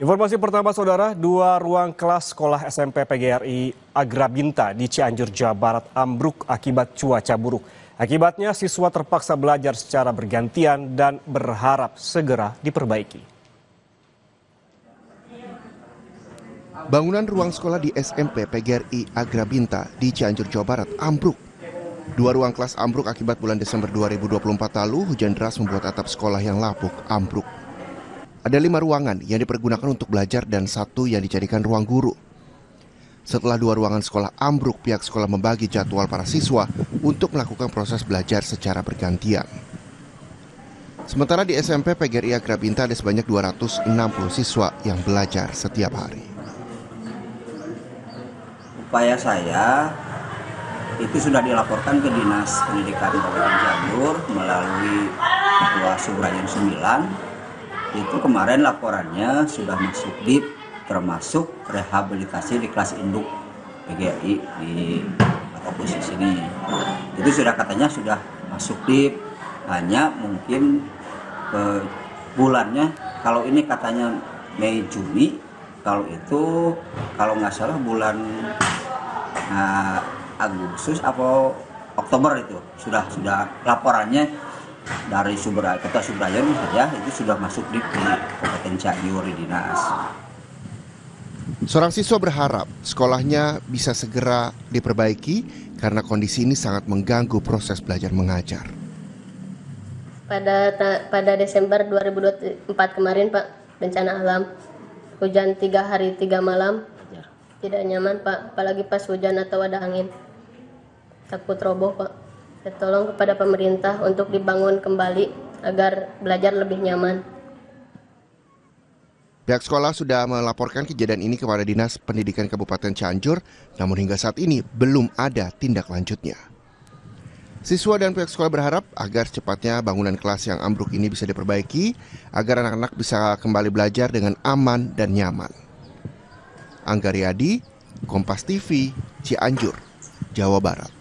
Informasi pertama saudara, dua ruang kelas sekolah SMP PGRI Agrabinta di Cianjur, Jawa Barat ambruk akibat cuaca buruk. Akibatnya siswa terpaksa belajar secara bergantian dan berharap segera diperbaiki. Bangunan ruang sekolah di SMP PGRI Agrabinta di Cianjur, Jawa Barat ambruk. Dua ruang kelas ambruk akibat bulan Desember 2024 lalu hujan deras membuat atap sekolah yang lapuk ambruk. Ada 5 ruangan yang dipergunakan untuk belajar dan 1 yang dijadikan ruang guru. Setelah 2 ruangan sekolah ambruk, pihak sekolah membagi jadwal para siswa untuk melakukan proses belajar secara bergantian. Sementara di SMP PGRI Agrabinta ada sebanyak 260 siswa yang belajar setiap hari. Upaya saya itu sudah dilaporkan ke Dinas Pendidikan Kabupaten Cianjur melalui Ketua Subrayan 9. Itu kemarin laporannya sudah masuk DIP, termasuk rehabilitasi di kelas induk PGRI di kampus di sini. Itu sudah katanya sudah masuk DIP, hanya mungkin bulannya, kalau ini katanya Mei Juni, kalau nggak salah bulan Agustus atau Oktober itu sudah laporannya dari Ketua Subrayan saja itu sudah masuk di Kabupaten Cianjur di dinas. Seorang siswa berharap sekolahnya bisa segera diperbaiki karena kondisi ini sangat mengganggu proses belajar mengajar. Pada Desember 2024 kemarin Pak, bencana alam, hujan 3 hari 3 malam, tidak nyaman Pak, apalagi pas hujan atau ada angin, takut roboh Pak. Saya tolong kepada pemerintah untuk dibangun kembali agar belajar lebih nyaman. Pihak sekolah sudah melaporkan kejadian ini kepada Dinas Pendidikan Kabupaten Cianjur, namun hingga saat ini belum ada tindak lanjutnya. Siswa dan pihak sekolah berharap agar secepatnya bangunan kelas yang ambruk ini bisa diperbaiki, agar anak-anak bisa kembali belajar dengan aman dan nyaman. Angga Riyadi, Kompas TV, Cianjur, Jawa Barat.